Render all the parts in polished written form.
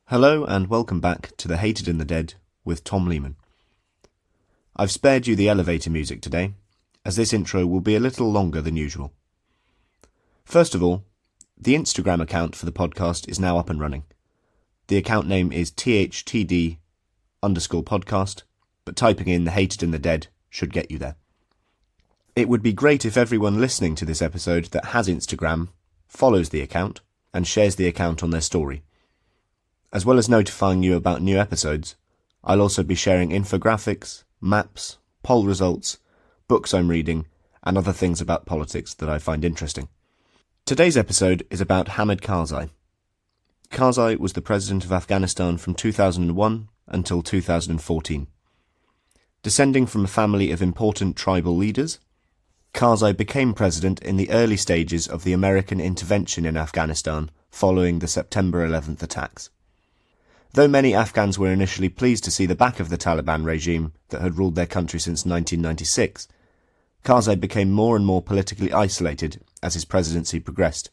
Hello and welcome back to The Hated and the Dead with Tom Lehman. I've spared you the elevator music today, as this intro will be a little longer than usual. First of all, the Instagram account for the podcast is now up and running. The account name is THTD_podcast, but typing in The Hated and the Dead should get you there. It would be great if everyone listening to this episode that has Instagram follows the account and shares the account on their story. As well as notifying you about new episodes, I'll also be sharing infographics, maps, poll results, books I'm reading, and other things about politics that I find interesting. Today's episode is about Hamid Karzai. Karzai was the president of Afghanistan from 2001 until 2014. Descending from a family of important tribal leaders, Karzai became president in the early stages of the American intervention in Afghanistan following the September 11th attacks. Though many Afghans were initially pleased to see the back of the Taliban regime that had ruled their country since 1996, Karzai became more and more politically isolated as his presidency progressed,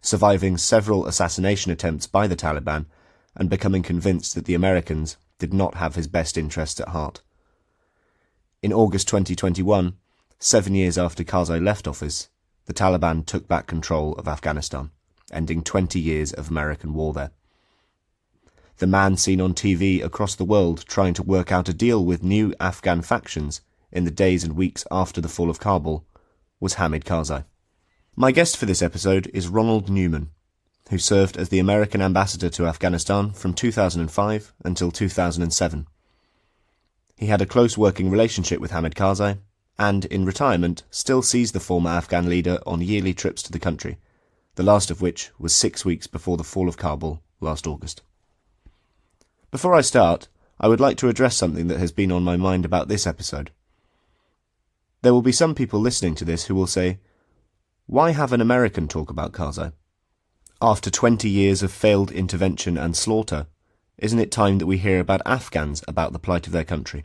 surviving several assassination attempts by the Taliban and becoming convinced that the Americans did not have his best interests at heart. In August 2021, 7 years after Karzai left office, the Taliban took back control of Afghanistan, ending 20 years of American war there. The man seen on TV across the world trying to work out a deal with new Afghan factions in the days and weeks after the fall of Kabul was Hamid Karzai. My guest for this episode is Ronald Newman, who served as the American ambassador to Afghanistan from 2005 until 2007. He had a close working relationship with Hamid Karzai and, in retirement, still sees the former Afghan leader on yearly trips to the country, the last of which was 6 weeks before the fall of Kabul last August. Before I start, I would like to address something that has been on my mind about this episode. There will be some people listening to this who will say, why have an American talk about Karzai? After 20 years of failed intervention and slaughter, isn't it time that we hear about Afghans about the plight of their country?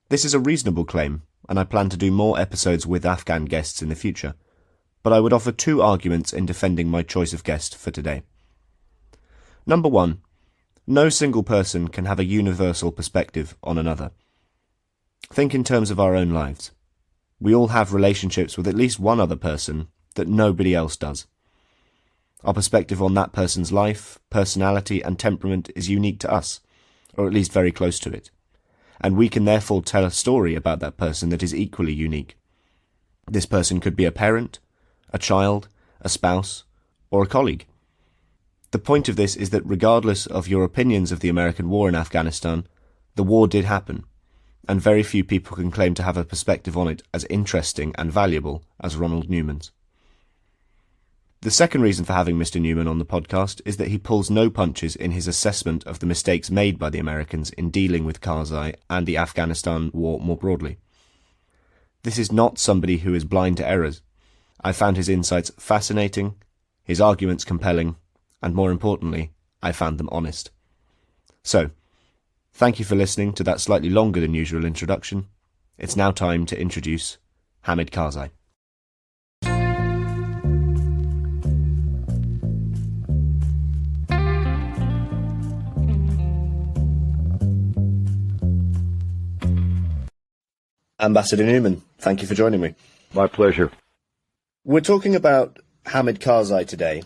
This is a reasonable claim, and I plan to do more episodes with Afghan guests in the future, but I would offer two arguments in defending my choice of guest for today. Number one, no single person can have a universal perspective on another. Think in terms of our own lives. We all have relationships with at least one other person that nobody else does. Our perspective on that person's life, personality, and temperament is unique to us, or at least very close to it. And we can therefore tell a story about that person that is equally unique. This person could be a parent, a child, a spouse, or a colleague. The point of this is that regardless of your opinions of the American war in Afghanistan, the war did happen, and very few people can claim to have a perspective on it as interesting and valuable as Ronald Newman's. The second reason for having Mr. Newman on the podcast is that he pulls no punches in his assessment of the mistakes made by the Americans in dealing with Karzai and the Afghanistan war more broadly. This is not somebody who is blind to errors. I found his insights fascinating, his arguments compelling, and more importantly, I found them honest. So, thank you for listening to that slightly longer than usual introduction. It's now time to introduce Hamid Karzai. Ambassador Newman, thank you for joining me. My pleasure. We're talking about Hamid Karzai today.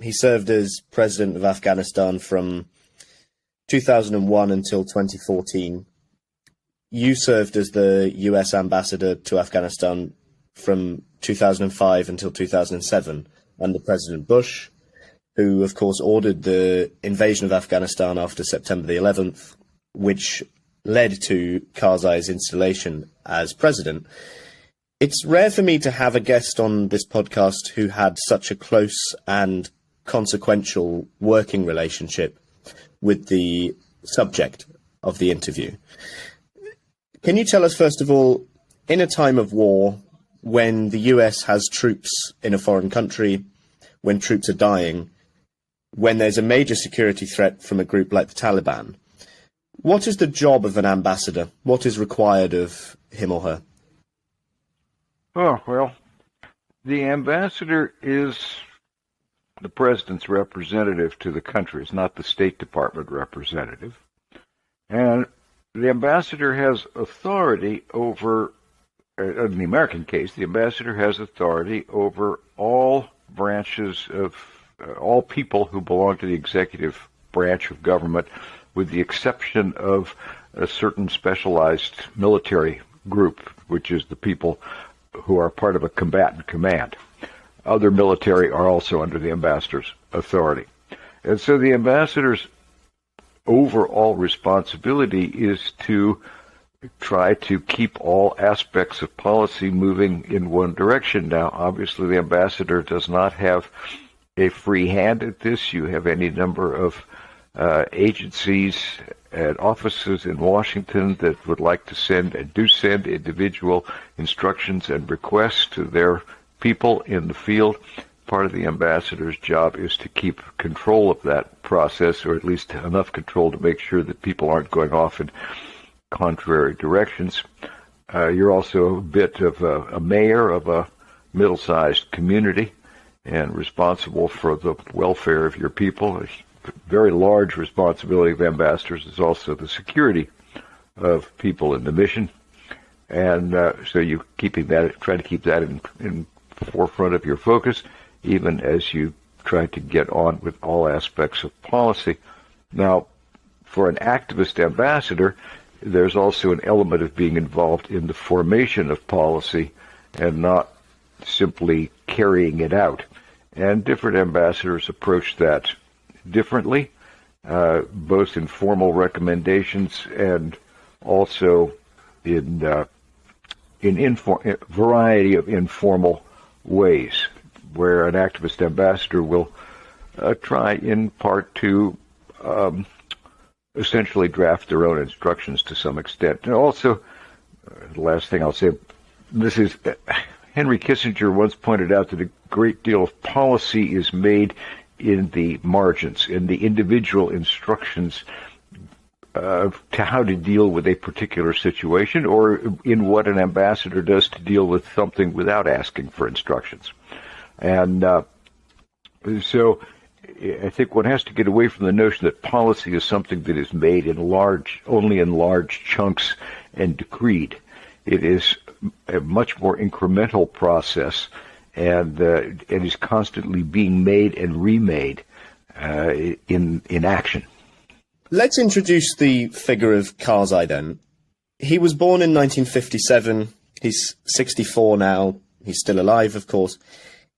He served as president of Afghanistan from 2001 until 2014. You served as the US ambassador to Afghanistan from 2005 until 2007 under President Bush, who of course ordered the invasion of Afghanistan after September the 11th, which led to Karzai's installation as president. It's rare for me to have a guest on this podcast who had such a close and consequential working relationship with the subject of the interview. Can you tell us, first of all, in a time of war, when the US has troops in a foreign country, when troops are dying, when there's a major security threat from a group like the Taliban, what is the job of an ambassador? What is required of him or her? Oh, well, the ambassador is the president's representative to the country. It's not the State Department representative. And the ambassador has authority over, in the American case, the ambassador has authority over all branches of, all people who belong to the executive branch of government, with the exception of a certain specialized military group, which is the people who are part of a combatant command. Other military are also under the ambassador's authority. And so the ambassador's overall responsibility is to try to keep all aspects of policy moving in one direction. Now, obviously, the ambassador does not have a free hand at this. You have any number of agencies and offices in Washington that would like to send and do send individual instructions and requests to their people in the field. Part of the ambassador's job is to keep control of that process, or at least enough control to make sure that people aren't going off in contrary directions. You're also a bit of a mayor of a middle-sized community and responsible for the welfare of your people. A very large responsibility of ambassadors is also the security of people in the mission. And so you try to keep that in forefront of your focus, even as you try to get on with all aspects of policy. Now, for an activist ambassador, there's also an element of being involved in the formation of policy and not simply carrying it out. And different ambassadors approach that differently, both in formal recommendations and also in variety of informal ways, where an activist ambassador will try in part to essentially draft their own instructions to some extent. And also, the last thing I'll say, this is, Henry Kissinger once pointed out that a great deal of policy is made in the margins, in the individual instructions to how to deal with a particular situation, or in what an ambassador does to deal with something without asking for instructions. And so I think one has to get away from the notion that policy is something that is made only in large chunks and decreed. It is a much more incremental process, and it is constantly being made and remade in action. Let's introduce the figure of Karzai then. He was born in 1957. He's 64 now. He's still alive, of course.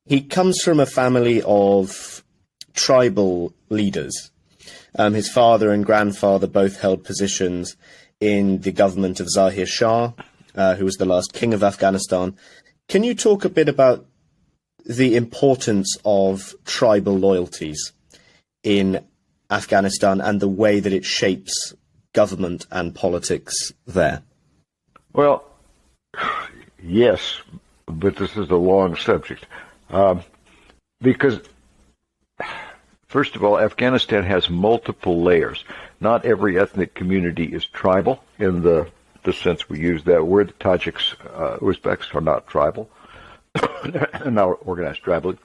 He comes from a family of tribal leaders. His father and grandfather both held positions in the government of Zahir Shah, who was the last king of Afghanistan. Can you talk a bit about the importance of tribal loyalties in Afghanistan and the way that it shapes government and politics there? Well, yes, but this is a long subject. Because, first of all, Afghanistan has multiple layers. Not every ethnic community is tribal in the sense we use that word. The Tajiks, Uzbeks are not tribal, not organized tribally.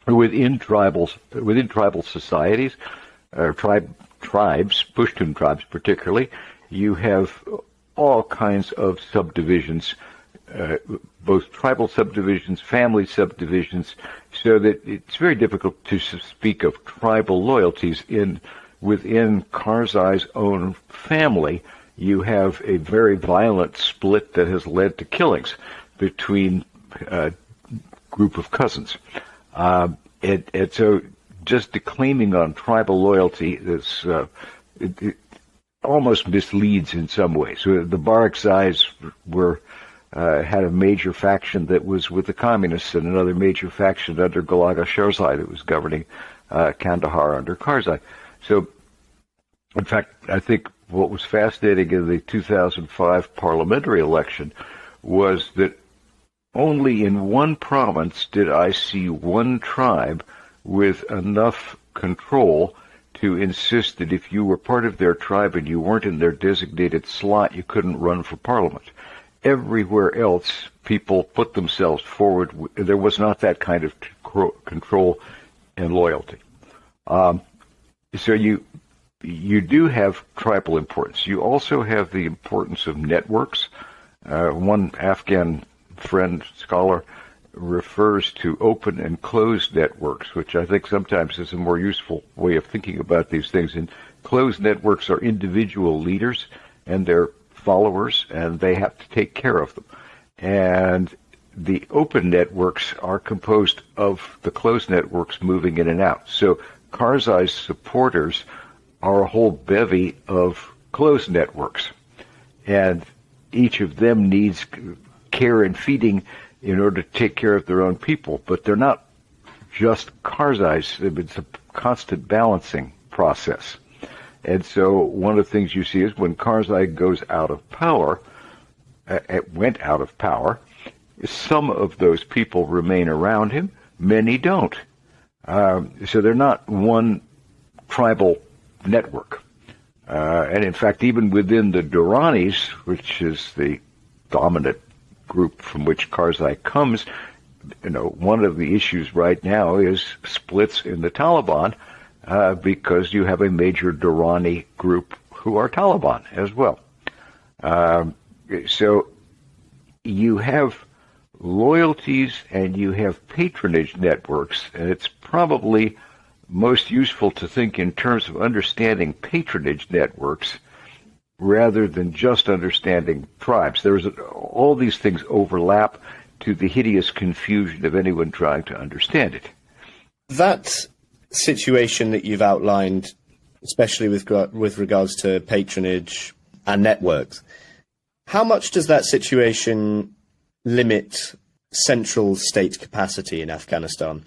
Within tribal societies, tribes, Pushtun tribes particularly, you have all kinds of subdivisions, both tribal subdivisions, family subdivisions, so that it's very difficult to speak of tribal loyalties. Within Karzai's own family, you have a very violent split that has led to killings between a group of cousins. And so just declaiming on tribal loyalty is it almost misleads in some ways. So the Barakzais had a major faction that was with the communists, and another major faction under Gulaga Sherzai that was governing Kandahar under Karzai. So, in fact, I think what was fascinating in the 2005 parliamentary election was that only in one province did I see one tribe with enough control to insist that if you were part of their tribe and you weren't in their designated slot, you couldn't run for parliament. Everywhere else, people put themselves forward. There was not that kind of control and loyalty. So you do have tribal importance. You also have the importance of networks. One Afghan friend, scholar, refers to open and closed networks, which I think sometimes is a more useful way of thinking about these things. And closed networks are individual leaders and their followers, and they have to take care of them. And the open networks are composed of the closed networks moving in and out. So Karzai's supporters are a whole bevy of closed networks, and each of them needs care and feeding in order to take care of their own people. But they're not just Karzai's. It's a constant balancing process. And so one of the things you see is when Karzai goes out of power, went out of power, some of those people remain around him, many don't. So they're not one tribal network. And in fact, even within the Duranis, which is the dominant group from which Karzai comes, one of the issues right now is splits in the Taliban, because you have a major Durrani group who are Taliban as well. So you have loyalties and you have patronage networks, and it's probably most useful to think in terms of understanding patronage networks rather than just understanding tribes. All these things overlap to the hideous confusion of anyone trying to understand it. That situation that you've outlined, especially with regards to patronage and networks, how much does that situation limit central state capacity in Afghanistan?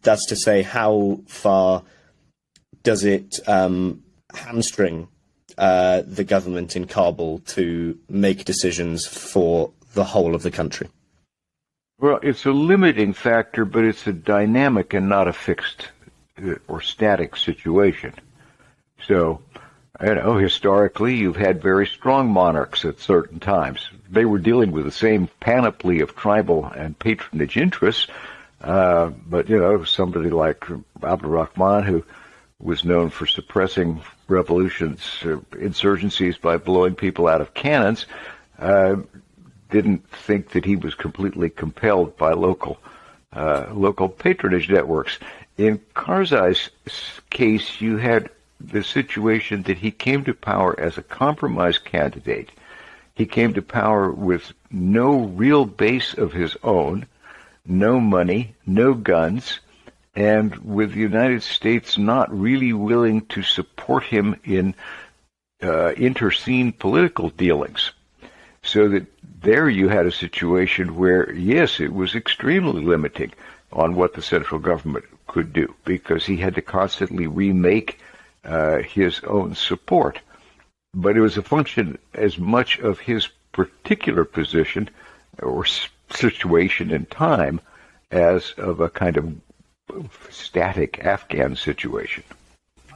That's to say, how far does it hamstring the government in Kabul to make decisions for the whole of the country? Well, it's a limiting factor, but it's a dynamic and not a fixed or static situation. So, historically, you've had very strong monarchs at certain times. They were dealing with the same panoply of tribal and patronage interests, but, somebody like Abdul Rahman, who was known for suppressing revolutions, insurgencies by blowing people out of cannons, didn't think that he was completely compelled by local patronage networks. In Karzai's case, you had the situation that he came to power as a compromise candidate. He came to power with no real base of his own, no money, no guns, and with the United States not really willing to support him in interscene political dealings. So that there you had a situation where, yes, it was extremely limiting on what the central government could do, because he had to constantly remake his own support. But it was a function as much of his particular position or situation in time as of a kind of static Afghan situation.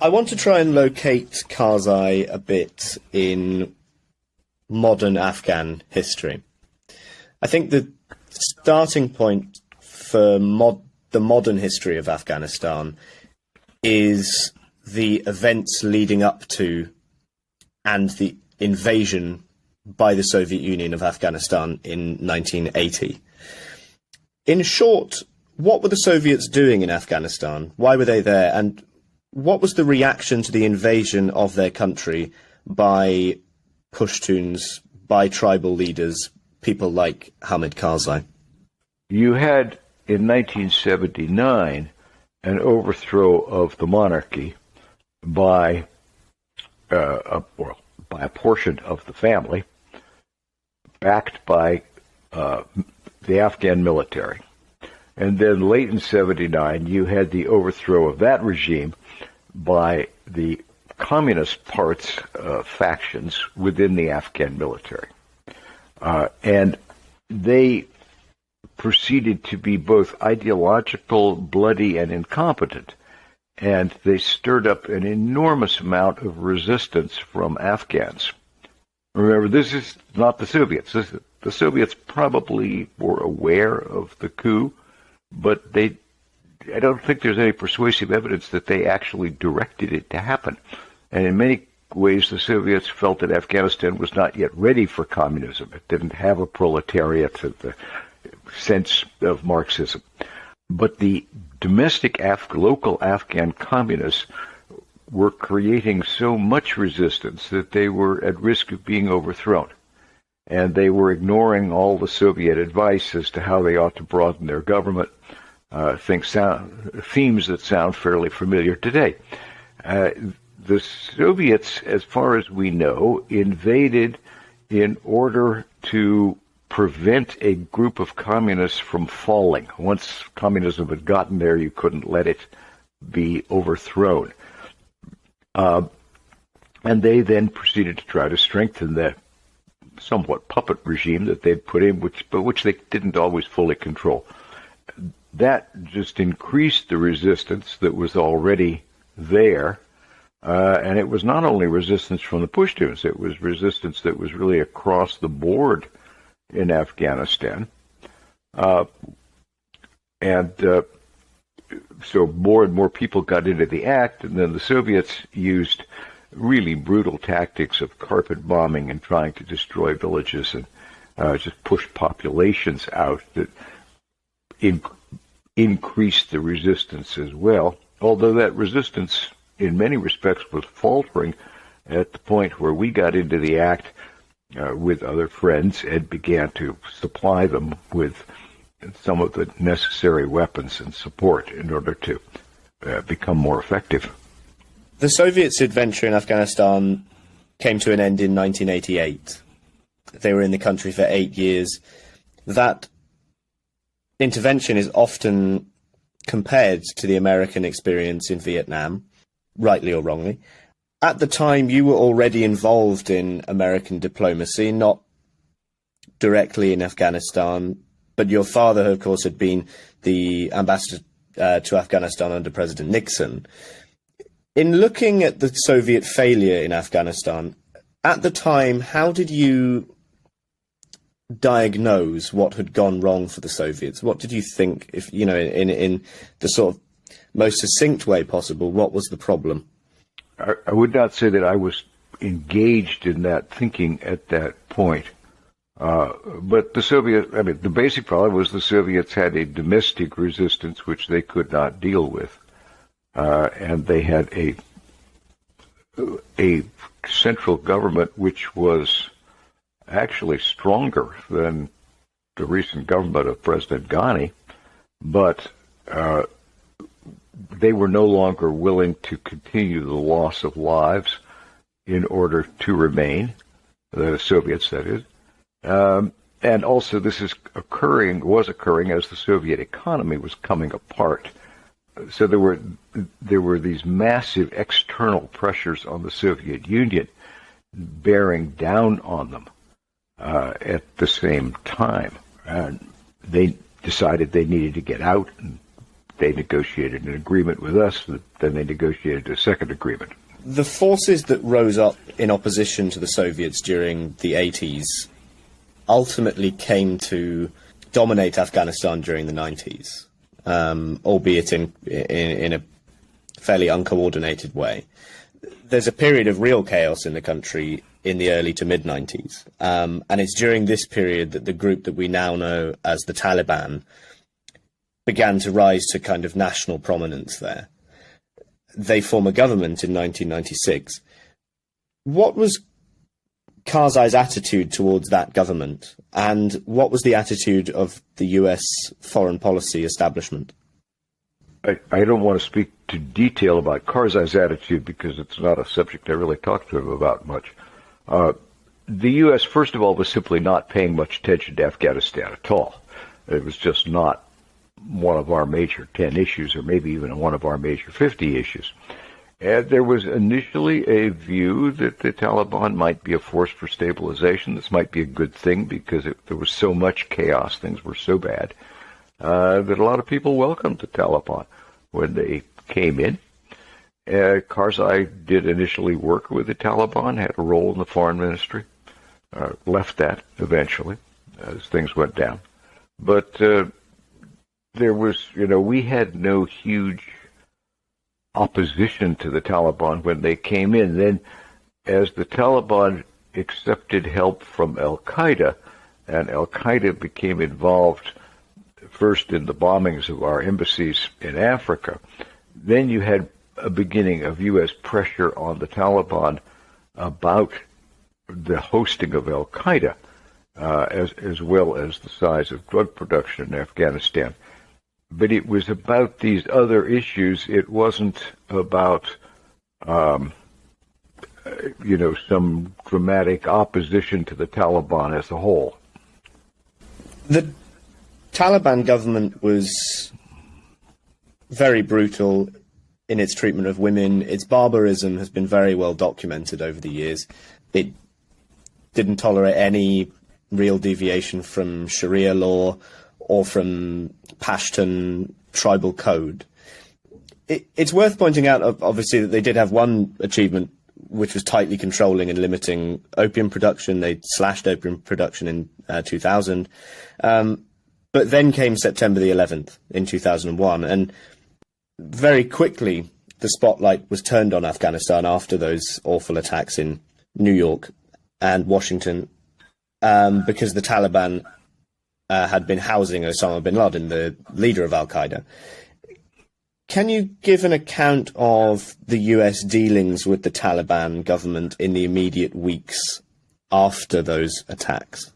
I want to try and locate Karzai a bit in modern Afghan history. I think the starting point for the modern history of Afghanistan is the events leading up to and the invasion by the Soviet Union of Afghanistan in 1980. In short, what were the Soviets doing in Afghanistan? Why were they there? And what was the reaction to the invasion of their country by Pashtuns, by tribal leaders, people like Hamid Karzai? You had, in 1979, an overthrow of the monarchy by a portion of the family, backed by the Afghan military. And then late in 79, you had the overthrow of that regime by the communist parts, factions within the Afghan military. And they proceeded to be both ideological, bloody, and incompetent. And they stirred up an enormous amount of resistance from Afghans. Remember, this is not the Soviets. The Soviets probably were aware of the coup, but they I don't think there's any persuasive evidence that they actually directed it to happen. And in many ways, the Soviets felt that Afghanistan was not yet ready for communism. It didn't have a proletariat of the sense of Marxism. But the domestic local Afghan communists were creating so much resistance that they were at risk of being overthrown. And they were ignoring all the Soviet advice as to how they ought to broaden their government, themes that sound fairly familiar today. The Soviets, as far as we know, invaded in order to prevent a group of communists from falling. Once communism had gotten there, you couldn't let it be overthrown. And they then proceeded to try to strengthen the somewhat puppet regime that they'd put in, which they didn't always fully control. That just increased the resistance that was already there. And it was not only resistance from the Pashtuns, it was resistance that was really across the board in Afghanistan. So more and more people got into the act, and then the Soviets used really brutal tactics of carpet bombing and trying to destroy villages and just push populations out that increased the resistance as well, although that resistance in many respects was faltering at the point where we got into the act with other friends and began to supply them with some of the necessary weapons and support in order to become more effective. The Soviets' adventure in Afghanistan came to an end in 1988. They were in the country for 8 years. That intervention is often compared to the American experience in Vietnam, rightly or wrongly. At the time, you were already involved in American diplomacy, not directly in Afghanistan, but your father, of course, had been the ambassador to Afghanistan under President Nixon. In looking at the Soviet failure in Afghanistan, at the time, how did you diagnose what had gone wrong for the Soviets? What did you think, if you know, in the sort of most succinct way possible, what was the problem? I would not say that I was engaged in that thinking at that point. But the basic problem was the Soviets had a domestic resistance which they could not deal with. And they had a central government which was actually stronger than the recent government of President Ghani, but they were no longer willing to continue the loss of lives in order to remain, the Soviets, that is. And also this was occurring as the Soviet economy was coming apart. So there were these massive external pressures on the Soviet Union bearing down on them at the same time. And they decided they needed to get out, and they negotiated an agreement with us, then they negotiated a second agreement. The forces that rose up in opposition to the Soviets during the 80s ultimately came to dominate Afghanistan during the 90s, albeit in a fairly uncoordinated way. There's a period of real chaos in the country in the early to mid-90s, and it's during this period that the group that we now know as the Taliban began to rise to kind of national prominence there. They form a government in 1996. What was Karzai's attitude towards that government, and what was the attitude of the US foreign policy establishment? I don't want to speak to detail about Karzai's attitude because it's not a subject I really talked to him about much. The U.S., first of all, was simply not paying much attention to Afghanistan at all. It was just not one of our major 10 issues, or maybe even one of our major 50 issues. And there was initially a view that the Taliban might be a force for stabilization. This might be a good thing because there was so much chaos, things were so bad, that a lot of people welcomed the Taliban when they came in. Karzai did initially work with the Taliban, had a role in the foreign ministry, left that eventually as things went down. But there was, we had no huge opposition to the Taliban when they came in. Then, as the Taliban accepted help from Al-Qaeda, and Al-Qaeda became involved first in the bombings of our embassies in Africa, then you had a beginning of U.S. pressure on the Taliban about the hosting of Al-Qaeda, as well as the size of drug production in Afghanistan. But it was about these other issues. It wasn't about, some dramatic opposition to the Taliban as a whole. The Taliban government was very brutal in its treatment of women. Its barbarism has been very well documented over the years. It didn't tolerate any real deviation from Sharia law or from Pashtun tribal code. It's worth pointing out, obviously, that they did have one achievement, which was tightly controlling and limiting opium production. They slashed opium production in 2000. But then came September the 11th in 2001, and very quickly the spotlight was turned on Afghanistan after those awful attacks in New York and Washington, because the Taliban had been housing Osama bin Laden, the leader of Al-Qaeda. Can you give an account of the US dealings with the Taliban government in the immediate weeks after those attacks?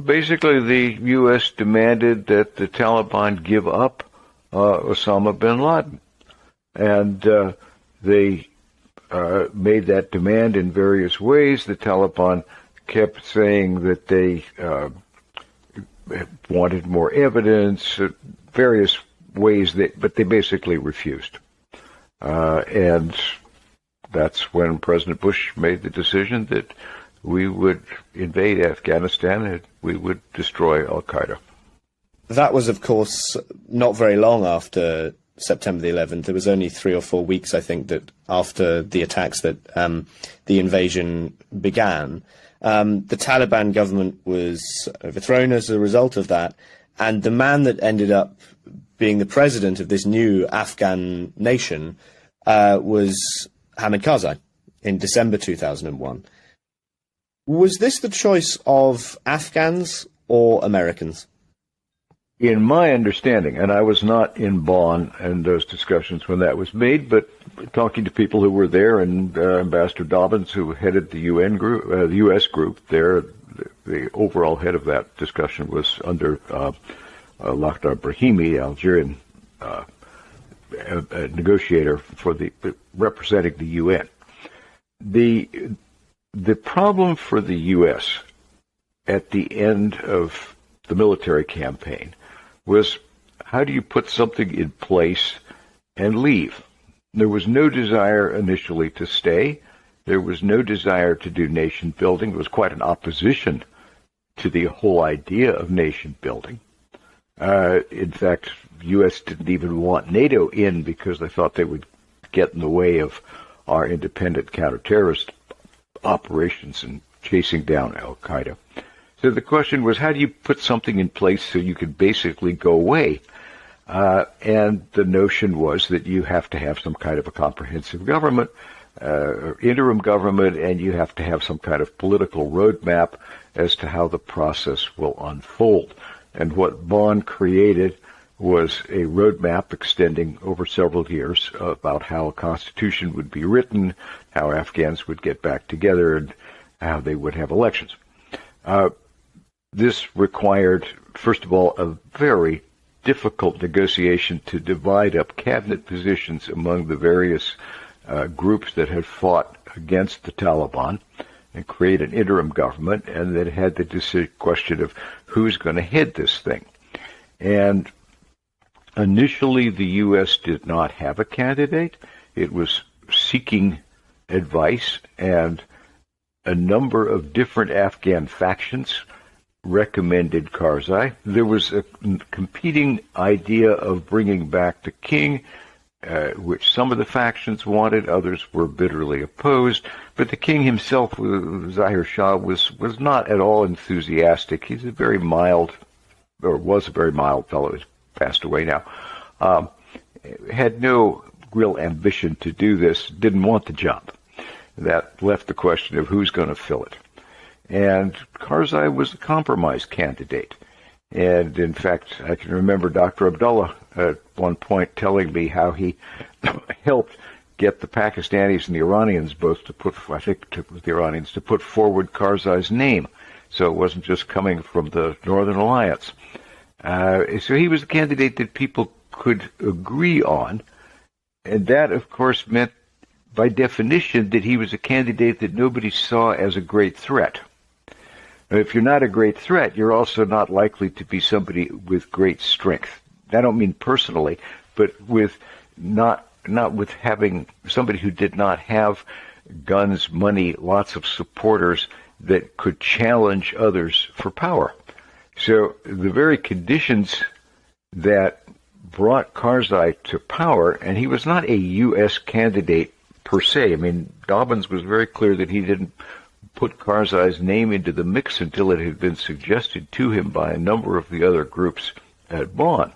Basically, the U.S. demanded that the Taliban give up Osama bin Laden. And they made that demand in various ways. The Taliban kept saying that they wanted more evidence, various ways, but they basically refused. And that's when President Bush made the decision that we would invade Afghanistan and we would destroy Al-Qaeda. That was, of course, not very long after September the 11th. There was only 3 or 4 weeks, I think, that after the attacks that the invasion began. The Taliban government was overthrown as a result of that, and the man that ended up being the president of this new Afghan nation was Hamid Karzai in December 2001. Was this the choice of Afghans or Americans? In my understanding, and I was not in Bonn in those discussions when that was made, but talking to people who were there, and Ambassador Dobbins, who headed the UN group, the U.S. group there, the overall head of that discussion was under Lakhdar Brahimi, Algerian negotiator for representing the UN. The problem for the U.S. at the end of the military campaign was, how do you put something in place and leave? There was no desire initially to stay. There was no desire to do nation building. There was quite an opposition to the whole idea of nation building. In fact, the U.S. didn't even want NATO in because they thought they would get in the way of our independent counterterrorist operations and chasing down Al-Qaeda. So the question was, how do you put something in place so you could basically go away? And the notion was that you have to have some kind of a comprehensive government, interim government, and you have to have some kind of political roadmap as to how the process will unfold. And what Bonn created was a roadmap extending over several years about how a constitution would be written, how Afghans would get back together, and how they would have elections. This required, first of all, a very difficult negotiation to divide up cabinet positions among the various groups that had fought against the Taliban and create an interim government, and that had the question of who's going to head this thing. And initially, the U.S. did not have a candidate. It was seeking advice, and a number of different Afghan factions recommended Karzai. There was a competing idea of bringing back the king, which some of the factions wanted, others were bitterly opposed. But the king himself, Zahir Shah, was not at all enthusiastic. He's a very mild, or was a very mild fellow. His passed away now, had no real ambition to do this, didn't want the job. That left the question of who's going to fill it. And Karzai was a compromise candidate. And in fact, I can remember Dr. Abdullah at one point telling me how he helped get the Pakistanis and the Iranians both to put, I think it was the Iranians, to put forward Karzai's name. So it wasn't just coming from the Northern Alliance. So he was a candidate that people could agree on. And that, of course, meant by definition that he was a candidate that nobody saw as a great threat. And if you're not a great threat, you're also not likely to be somebody with great strength. I don't mean personally, but with not with having somebody who did not have guns, money, lots of supporters that could challenge others for power. So the very conditions that brought Karzai to power, and he was not a U.S. candidate per se. I mean, Dobbins was very clear that he didn't put Karzai's name into the mix until it had been suggested to him by a number of the other groups at Bonn.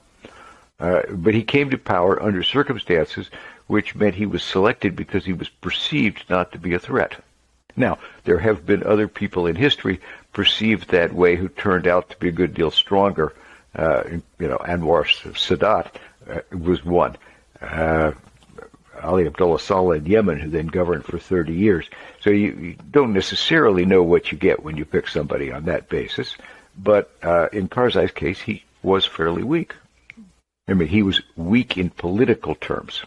But he came to power under circumstances which meant he was selected because he was perceived not to be a threat. Now, there have been other people in history perceived that way who turned out to be a good deal stronger. Anwar Sadat was one. Ali Abdullah Saleh in Yemen, who then governed for 30 years. So you don't necessarily know what you get when you pick somebody on that basis. But in Karzai's case, he was fairly weak. I mean, he was weak in political terms.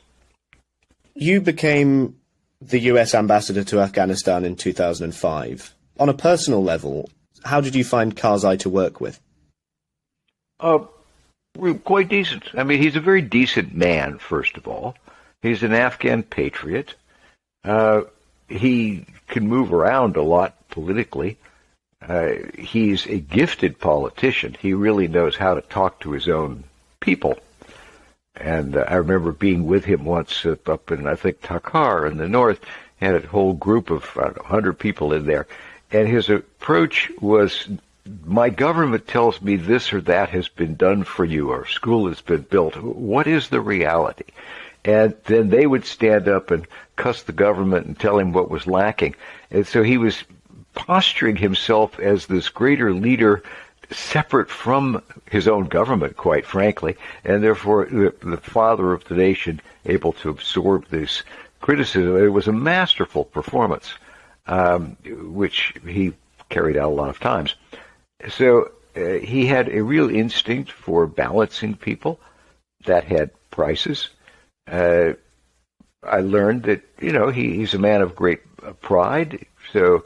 You became the US ambassador to Afghanistan in 2005. On a personal level, how did you find Karzai to work with? Quite decent. I mean, he's a very decent man, first of all. He's an Afghan patriot. He can move around a lot politically. He's a gifted politician. He really knows how to talk to his own people. And I remember being with him once up in, I think, Takhar in the north, had a whole group of 100 people in there. And his approach was, my government tells me this or that has been done for you, or school has been built. What is the reality? And then they would stand up and cuss the government and tell him what was lacking. And so he was posturing himself as this greater leader, separate from his own government, quite frankly, and therefore the father of the nation, able to absorb this criticism. It was a masterful performance, which he carried out a lot of times. So he had a real instinct for balancing people that had prices. I learned that, he's a man of great pride, so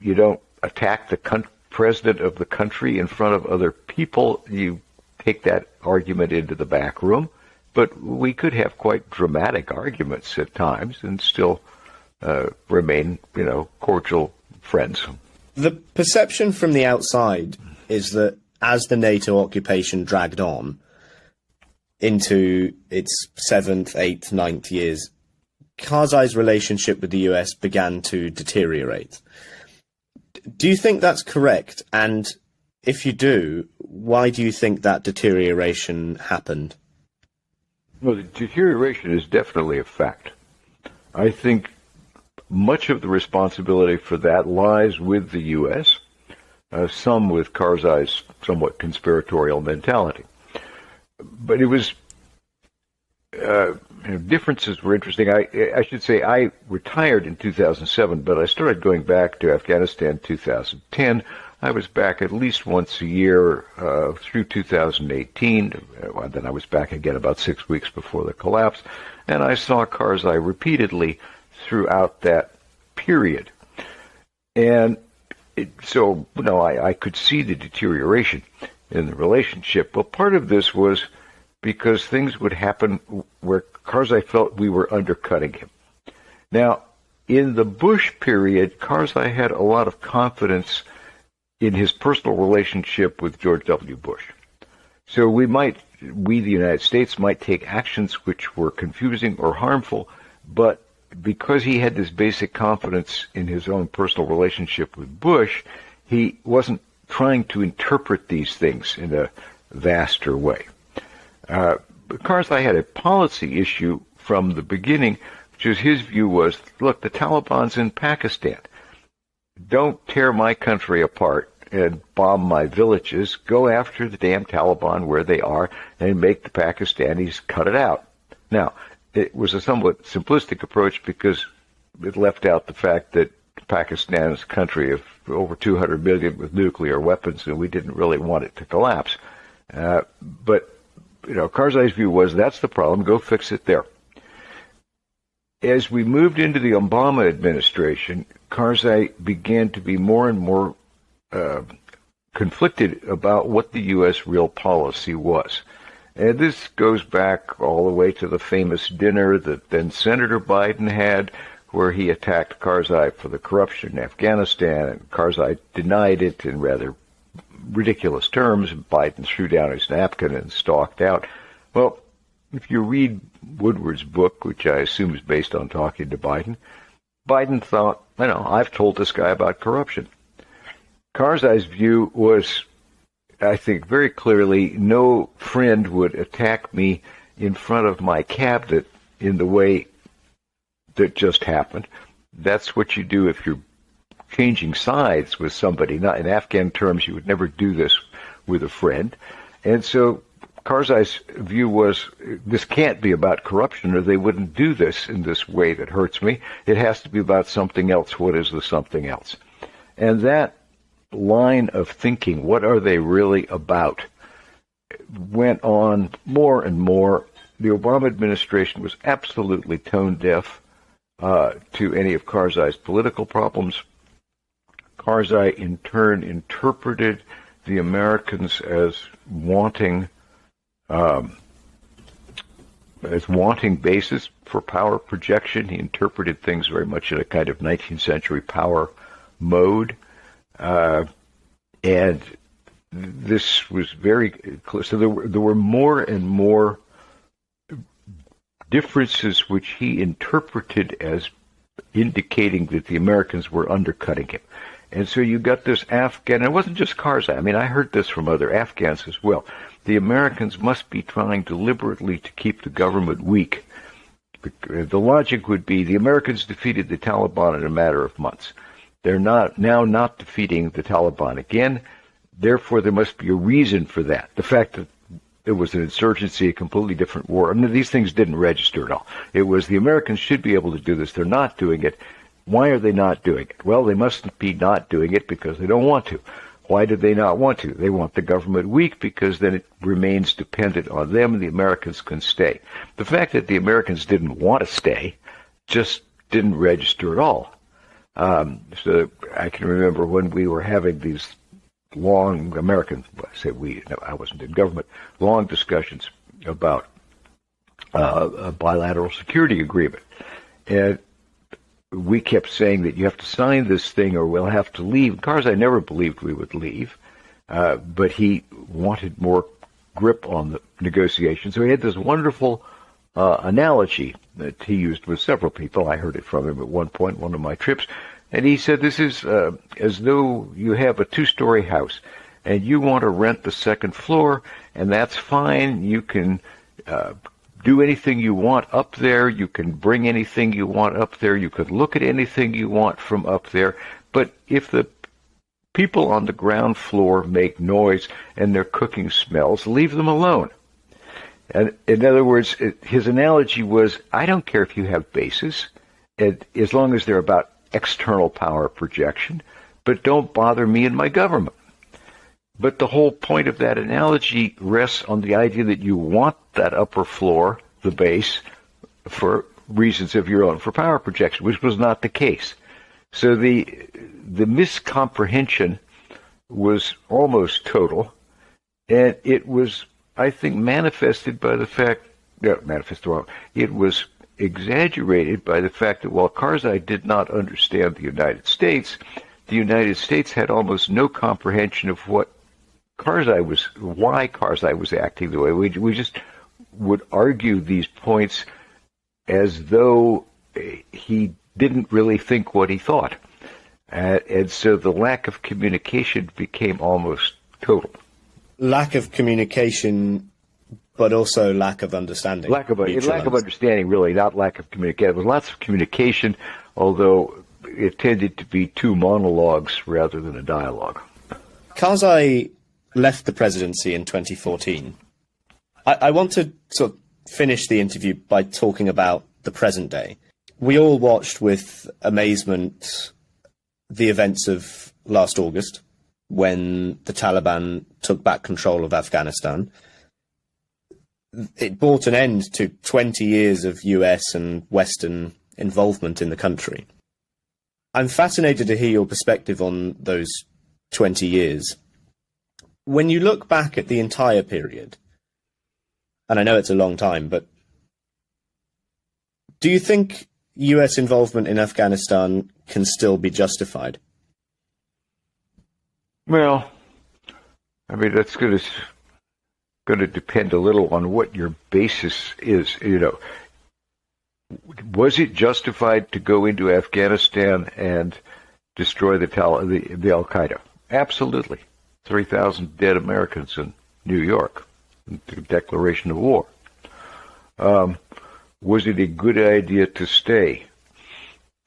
you don't attack the president of the country in front of other people. You take that argument into the back room, but we could have quite dramatic arguments at times and still remain, cordial friends. The perception from the outside is that as the NATO occupation dragged on into its 7th, 8th, 9th years, Karzai's relationship with the US began to deteriorate. Do you think that's correct? And if you do, why do you think that deterioration happened? Well, the deterioration is definitely a fact. I think much of the responsibility for that lies with the U.S., some with Karzai's somewhat conspiratorial mentality. But it was, differences were interesting. I should say I retired in 2007, but I started going back to Afghanistan in 2010. I was back at least once a year through 2018. Then I was back again about 6 weeks before the collapse. And I saw Karzai repeatedly throughout that period. And I could see the deterioration in the relationship. Well, part of this was because things would happen where Karzai felt we were undercutting him. Now, in the Bush period, Karzai had a lot of confidence in his personal relationship with George W. Bush. So we, the United States, might take actions which were confusing or harmful, but because he had this basic confidence in his own personal relationship with Bush, he wasn't trying to interpret these things in a vaster way. Karzai had a policy issue from the beginning, which is his view was, look, the Taliban's in Pakistan. Don't tear my country apart and bomb my villages. Go after the damn Taliban where they are and make the Pakistanis cut it out. Now, it was a somewhat simplistic approach because it left out the fact that Pakistan is a country of over 200 million with nuclear weapons, and we didn't really want it to collapse. But Karzai's view was that's the problem. Go fix it there. As we moved into the Obama administration, Karzai began to be more and more conflicted about what the U.S. real policy was. And this goes back all the way to the famous dinner that then Senator Biden had, where he attacked Karzai for the corruption in Afghanistan, and Karzai denied it in rather ridiculous terms. Biden threw down his napkin and stalked out. Well, if you read Woodward's book, which I assume is based on talking to Biden, Biden thought, I've told this guy about corruption. Karzai's view was, I think very clearly, no friend would attack me in front of my cabinet in the way that just happened. That's what you do if you're changing sides with somebody. Not in Afghan terms, you would never do this with a friend. And so Karzai's view was, this can't be about corruption, or they wouldn't do this in this way that hurts me. It has to be about something else. What is the something else? And that line of thinking, what are they really about, went on more and more. The Obama administration was absolutely tone deaf to any of Karzai's political problems. Karzai, in turn, interpreted the Americans as wanting basis for power projection. He interpreted things very much in a kind of 19th century power mode. And this was very clear. So there were more and more differences which he interpreted as indicating that the Americans were undercutting him. And so you got this Afghan, and it wasn't just Karzai. I mean, I heard this from other Afghans as well. The Americans must be trying deliberately to keep the government weak. The logic would be the Americans defeated the Taliban in a matter of months. They're not defeating the Taliban again. Therefore, there must be a reason for that. The fact that it was an insurgency, a completely different war. I mean, these things didn't register at all. It was the Americans should be able to do this. They're not doing it. Why are they not doing it? Well, they mustn't be not doing it because they don't want to. Why do they not want to? They want the government weak because then it remains dependent on them and the Americans can stay. The fact that the Americans didn't want to stay just didn't register at all. So I can remember when we were having these long American, I say we, no, I wasn't in government, long discussions about a bilateral security agreement. And we kept saying that you have to sign this thing or we'll have to leave. Karzai never believed we would leave, but he wanted more grip on the negotiation. So he had this wonderful analogy that he used with several people. I heard it from him at one point, one of my trips. And he said, this is as though you have a two-story house and you want to rent the second floor, and that's fine. You can do anything you want up there. You can bring anything you want up there. You could look at anything you want from up there. But if the people on the ground floor make noise and their cooking smells, leave them alone. And in other words, his analogy was, I don't care if you have bases, as long as they're about external power projection, but don't bother me and my government. But the whole point of that analogy rests on the idea that you want that upper floor, the base, for reasons of your own, for power projection, which was not the case. So the miscomprehension was almost total, and it was, I think, manifested by the fact, it was exaggerated by the fact that while Karzai did not understand the United States had almost no comprehension of why Karzai was acting the way. We just would argue these points as though he didn't really think what he thought. And so the lack of communication became almost total. Lack of communication but also lack of understanding. Lack of understanding, really, not lack of communication. There was lots of communication, although it tended to be two monologues rather than a dialogue. Karzai left the presidency in 2014. I want to sort of finish the interview by talking about the present day. We all watched with amazement the events of last August when the Taliban took back control of Afghanistan. It brought an end to 20 years of US and Western involvement in the country. I'm fascinated to hear your perspective on those 20 years. When you look back at the entire period, and I know it's a long time, but do you think US involvement in Afghanistan can still be justified? Well, I mean, that's going to depend a little on what your basis is. Was it justified to go into Afghanistan and destroy the Al-Qaeda? Absolutely. 3,000 dead Americans in New York, the declaration of war. Was it a good idea to stay?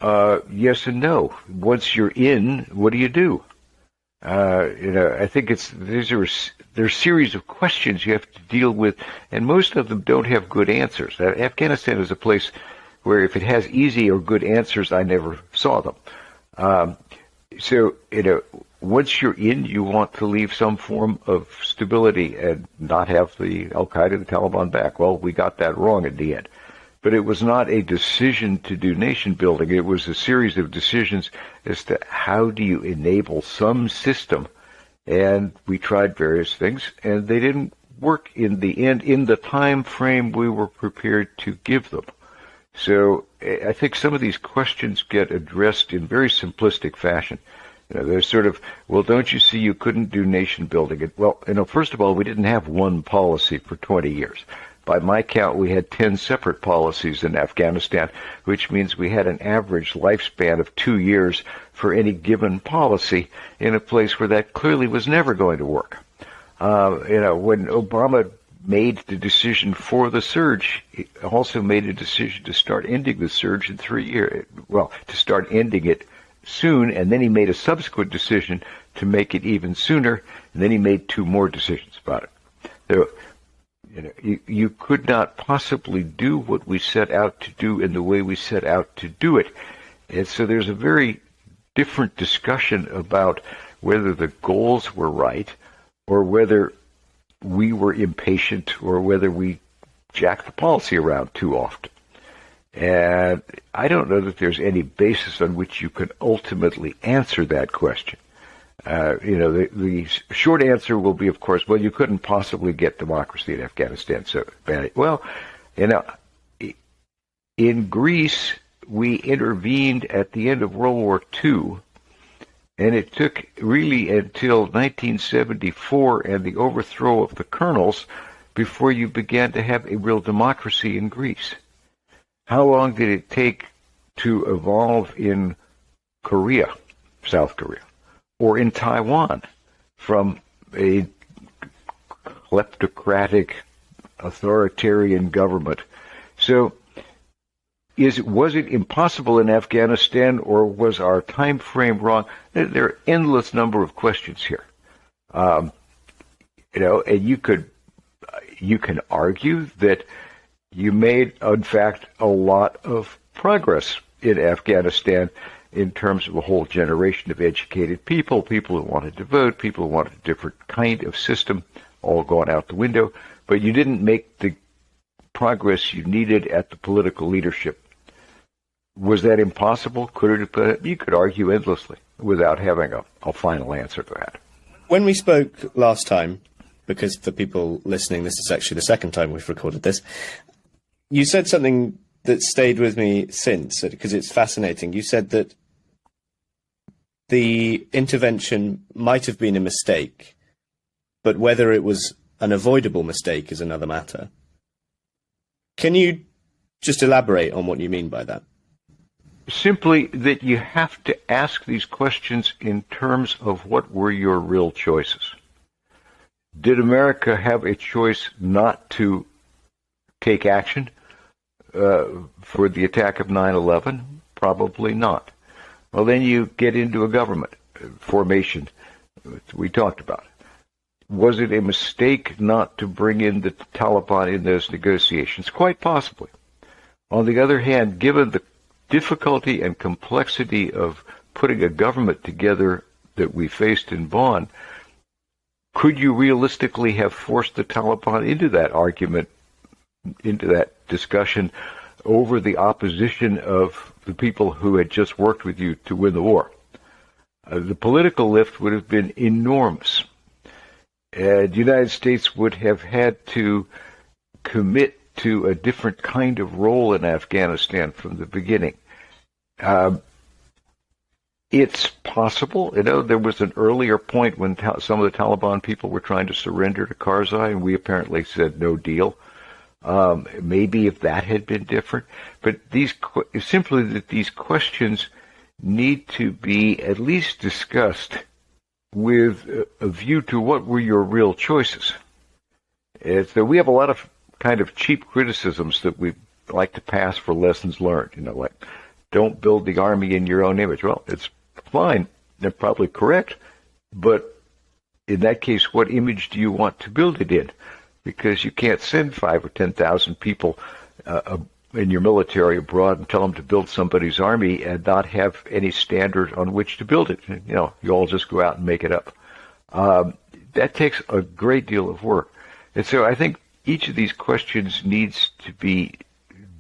Yes and no. Once you're in, what do you do? I think there's a series of questions you have to deal with, and most of them don't have good answers. Afghanistan is a place where if it has easy or good answers, I never saw them. Once you're in, you want to leave some form of stability and not have the Al-Qaeda, the Taliban back. Well, we got that wrong in the end. But it was not a decision to do nation building. It was a series of decisions as to how do you enable some system. And we tried various things, and they didn't work in the end in the time frame we were prepared to give them. So I think some of these questions get addressed in very simplistic fashion. They're sort of, well, don't you see you couldn't do nation building? Well, first of all, we didn't have one policy for 20 years. By my count, we had 10 separate policies in Afghanistan, which means we had an average lifespan of 2 years for any given policy in a place where that clearly was never going to work. When Obama made the decision for the surge, he also made a decision to start ending the surge in 3 years. Well, to start ending it soon, and then he made a subsequent decision to make it even sooner, and then he made 2 more decisions about it. So, you could not possibly do what we set out to do in the way we set out to do it. And so there's a very different discussion about whether the goals were right or whether we were impatient or whether we jacked the policy around too often. And I don't know that there's any basis on which you can ultimately answer that question. The short answer will be, of course, well, you couldn't possibly get democracy in Afghanistan so bad. Well, in Greece, we intervened at the end of World War II, and it took really until 1974 and the overthrow of the colonels before you began to have a real democracy in Greece. How long did it take to evolve in Korea, South Korea, or in Taiwan from a kleptocratic authoritarian government? So was it impossible in Afghanistan, or was our time frame wrong? There are endless number of questions here. And you can argue that you made, in fact, a lot of progress in Afghanistan in terms of a whole generation of educated people who wanted to vote, people who wanted a different kind of system, all gone out the window. But you didn't make the progress you needed at the political leadership. Was that impossible? You could argue endlessly without having a final answer to that. When we spoke last time, because for people listening, this is actually the second time we've recorded this, you said something that stayed with me since, because it's fascinating. You said that the intervention might have been a mistake, but whether it was an avoidable mistake is another matter. Can you just elaborate on what you mean by that? Simply that you have to ask these questions in terms of what were your real choices. Did America have a choice not to take action for the attack of 9/11? Probably not. Well, then you get into a government formation we talked about. Was it a mistake not to bring in the Taliban in those negotiations? Quite possibly. On the other hand, given the difficulty and complexity of putting a government together that we faced in Bonn, could you realistically have forced the Taliban into that argument, into that discussion over the opposition of the people who had just worked with you to win the war? The political lift would have been enormous. The United States would have had to commit to a different kind of role in Afghanistan from the beginning. It's possible. There was an earlier point when some of the Taliban people were trying to surrender to Karzai, and we apparently said no deal. Maybe if that had been different. But simply that these questions need to be at least discussed with a view to what were your real choices. So we have a lot of kind of cheap criticisms that we like to pass for lessons learned. Like, don't build the army in your own image. Well, it's fine. They're probably correct. But in that case, what image do you want to build it in? Because you can't send 5,000 or 10,000 people in your military abroad and tell them to build somebody's army and not have any standard on which to build it. You all just go out and make it up. That takes a great deal of work. And so I think each of these questions needs to be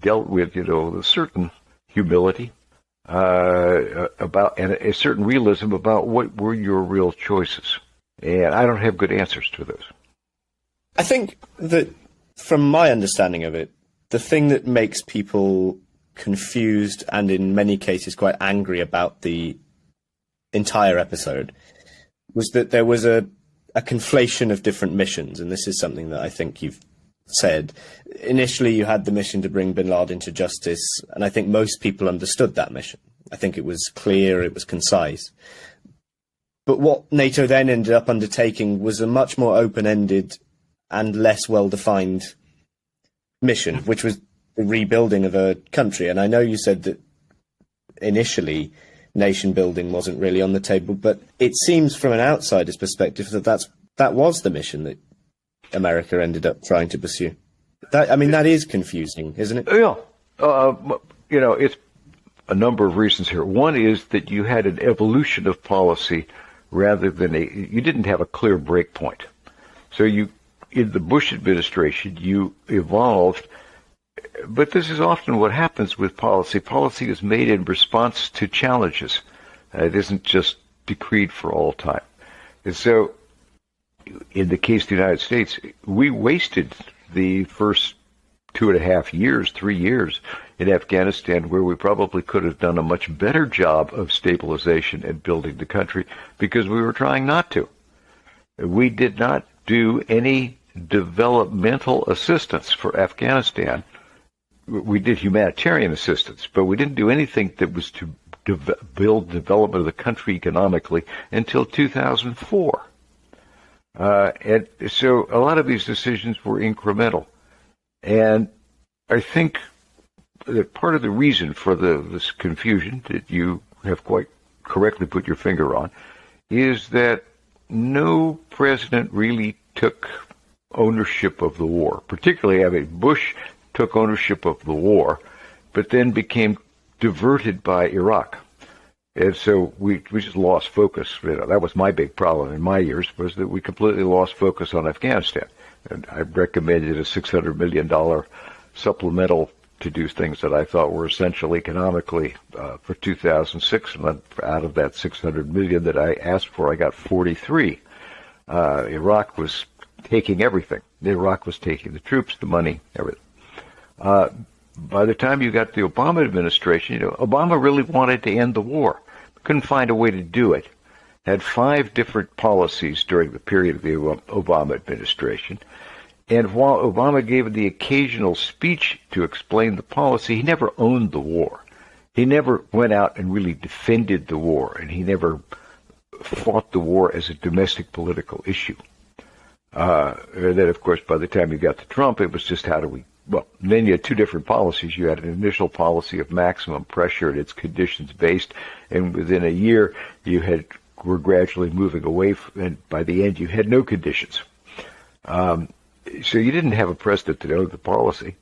dealt with, with a certain humility about and a certain realism about what were your real choices. And I don't have good answers to those. I think that, from my understanding of it, the thing that makes people confused and in many cases quite angry about the entire episode was that there was a conflation of different missions, and this is something that I think you've said. Initially, you had the mission to bring bin Laden to justice, and I think most people understood that mission. I think it was clear, it was concise. But what NATO then ended up undertaking was a much more open-ended and less well-defined mission, which was the rebuilding of a country. And I know you said that initially nation building wasn't really on the table, but it seems from an outsider's perspective that was the mission that America ended up trying to pursue. That is confusing, isn't it? Yeah. It's a number of reasons here. One is that you had an evolution of policy rather than you didn't have a clear break point. So in the Bush administration, you evolved, but this is often what happens with policy. Policy is made in response to challenges. It isn't just decreed for all time. And so, in the case of the United States, we wasted the first 2.5 years, 3 years in Afghanistan where we probably could have done a much better job of stabilization and building the country because we were trying not to. We did not do any developmental assistance for Afghanistan. We did humanitarian assistance, but we didn't do anything that was to build development of the country economically until 2004. And so a lot of these decisions were incremental. And I think that part of the reason for this confusion that you have quite correctly put your finger on is that no president really took ownership of the war. Particularly, Bush took ownership of the war, but then became diverted by Iraq. And so we just lost focus. That was my big problem in my years, was that we completely lost focus on Afghanistan. And I recommended a $600 million supplemental to do things that I thought were essential economically for 2006. And then out of that $600 million that I asked for, I got 43. Iraq was taking everything. Iraq was taking the troops, the money, everything. By the time you got the Obama administration, Obama really wanted to end the war. Couldn't find a way to do it. Had 5 different policies during the period of the Obama administration. And while Obama gave the occasional speech to explain the policy, he never owned the war. He never went out and really defended the war, and he never fought the war as a domestic political issue. And then, of course, by the time you got to Trump, it was just how do we... Well, then you had two different policies. You had an initial policy of maximum pressure, and it's conditions-based, and within a year were gradually moving away, and by the end you had no conditions. So you didn't have a president that owned the policy,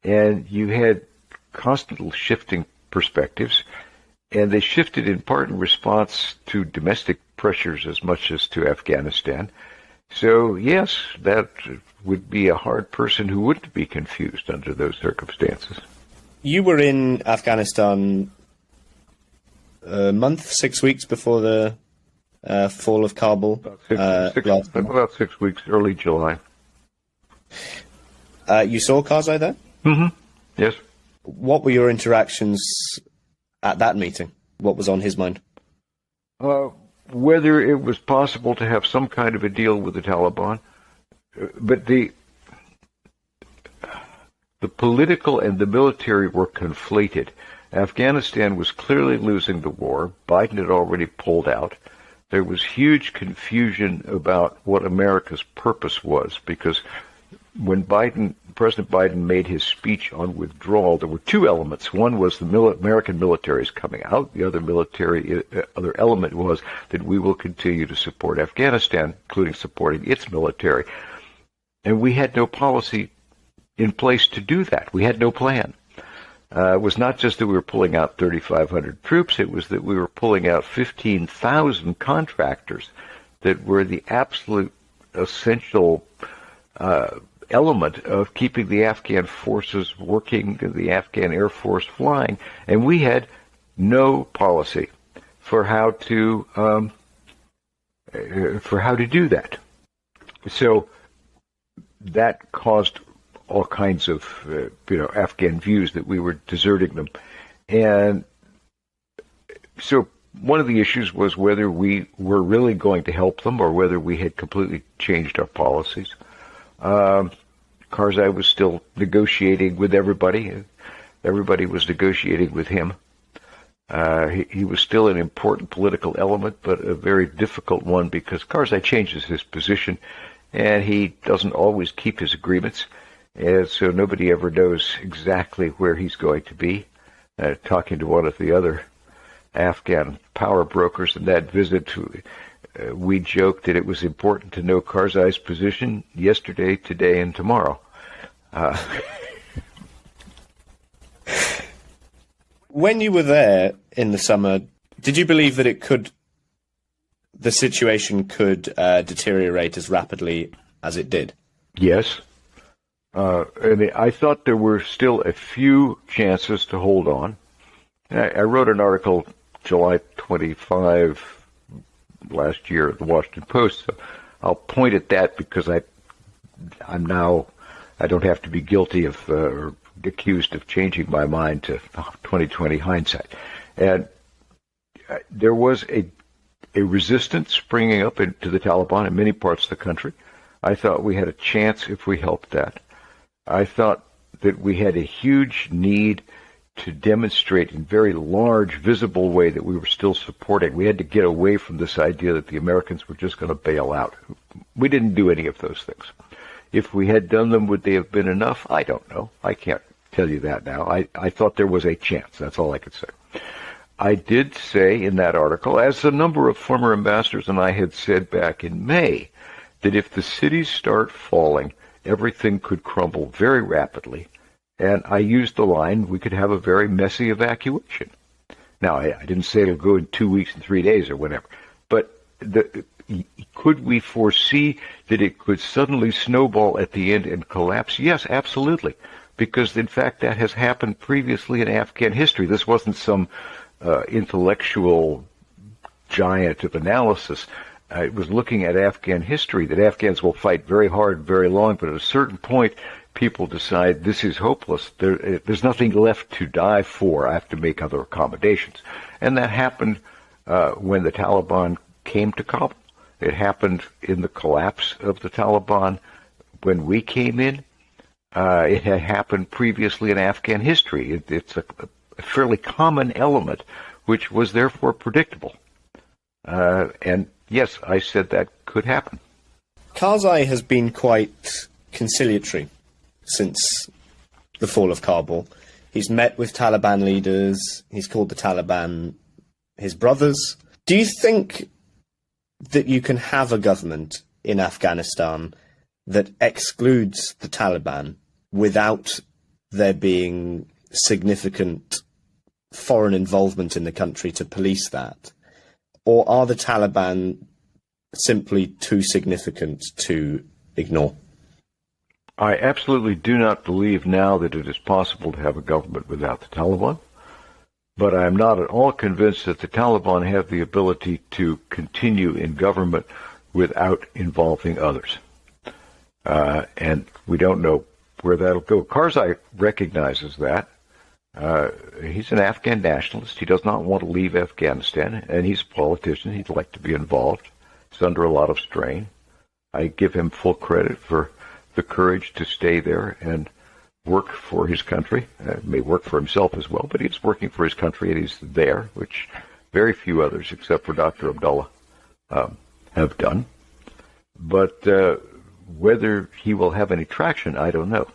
and you had constantly shifting perspectives, and they shifted in part in response to domestic pressures as much as to Afghanistan. So, yes, that would be a hard person who wouldn't be confused under those circumstances. You were in Afghanistan a month, 6 weeks before the fall of Kabul. About 6 weeks, early July. You saw Karzai there? Mm-hmm. Yes. What were your interactions at that meeting? What was on his mind? Whether it was possible to have some kind of a deal with the Taliban, but the political and the military were conflated. Afghanistan was clearly losing the war. Biden had already pulled out. There was huge confusion about what America's purpose was, because when President Biden made his speech on withdrawal, there were two elements. One was the American military is coming out. The other element was that we will continue to support Afghanistan, including supporting its military. And we had no policy in place to do that. We had no plan. It was not just that we were pulling out 3,500 troops. It was that we were pulling out 15,000 contractors that were the absolute essential element of keeping the Afghan forces working, the Afghan Air Force flying, and we had no policy for how to do that. So that caused all kinds of Afghan views that we were deserting them, and so one of the issues was whether we were really going to help them or whether we had completely changed our policies. Karzai was still negotiating with everybody. Everybody was negotiating with him. He was still an important political element, but a very difficult one because Karzai changes his position, and he doesn't always keep his agreements, and so nobody ever knows exactly where he's going to be. Talking to one of the other Afghan power brokers in that visit, we joked that it was important to know Karzai's position yesterday, today, and tomorrow. When you were there in the summer, did you believe that the situation could deteriorate as rapidly as it did? Yes. I thought there were still a few chances to hold on. I wrote an article July 25 last year at the Washington Post, so I'll point at that because I don't have to be guilty of or accused of changing my mind to 2020 hindsight. And there was a resistance springing up into the Taliban in many parts of the country. I thought we had a chance if we helped that. I thought that we had a huge need to demonstrate in very large, visible way that we were still supporting. We had to get away from this idea that the Americans were just going to bail out. We didn't do any of those things. If we had done them, would they have been enough? I don't know. I can't tell you that now. I thought there was a chance. That's all I could say. I did say in that article, as a number of former ambassadors and I had said back in May, that if the cities start falling, everything could crumble very rapidly. And I used the line, we could have a very messy evacuation. Now, I didn't say it'll go in 2 weeks and 3 days or whatever, but could we foresee that it could suddenly snowball at the end and collapse? Yes, absolutely, because in fact that has happened previously in Afghan history. This wasn't some intellectual giant of analysis. It was looking at Afghan history, that Afghans will fight very hard, very long, but at a certain point, people decide this is hopeless. There's nothing left to die for. I have to make other accommodations. And that happened when the Taliban came to Kabul. It happened in the collapse of the Taliban when we came in. It had happened previously in Afghan history. It's a fairly common element, which was therefore predictable. And yes, I said that could happen. Karzai has been quite conciliatory since the fall of Kabul. He's met with Taliban leaders. He's called the Taliban his brothers. Do you think that you can have a government in Afghanistan that excludes the Taliban without there being significant foreign involvement in the country to police that? Or are the Taliban simply too significant to ignore? I absolutely do not believe now that it is possible to have a government without the Taliban, but I am not at all convinced that the Taliban have the ability to continue in government without involving others. And we don't know where that'll go. Karzai recognizes that. He's an Afghan nationalist. He does not want to leave Afghanistan, and he's a politician. He'd like to be involved. He's under a lot of strain. I give him full credit for the courage to stay there and work for his country. May work for himself as well, but he's working for his country, and he's there, which very few others, except for Dr. Abdullah, have done. But whether he will have any traction, I don't know.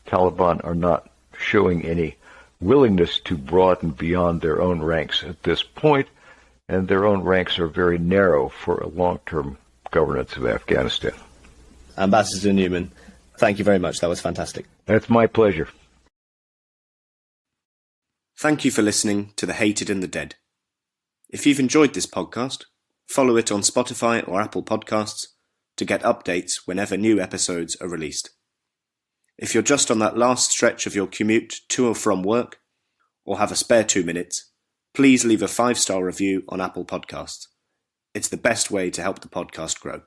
Taliban are not showing any willingness to broaden beyond their own ranks at this point, and their own ranks are very narrow for a long-term governance of Afghanistan. Ambassador Newman, thank you very much. That was fantastic. That's my pleasure. Thank you for listening to The Hated and the Dead. If you've enjoyed this podcast, follow it on Spotify or Apple Podcasts to get updates whenever new episodes are released. If you're just on that last stretch of your commute to or from work, or have a spare 2 minutes, please leave a 5-star review on Apple Podcasts. It's the best way to help the podcast grow.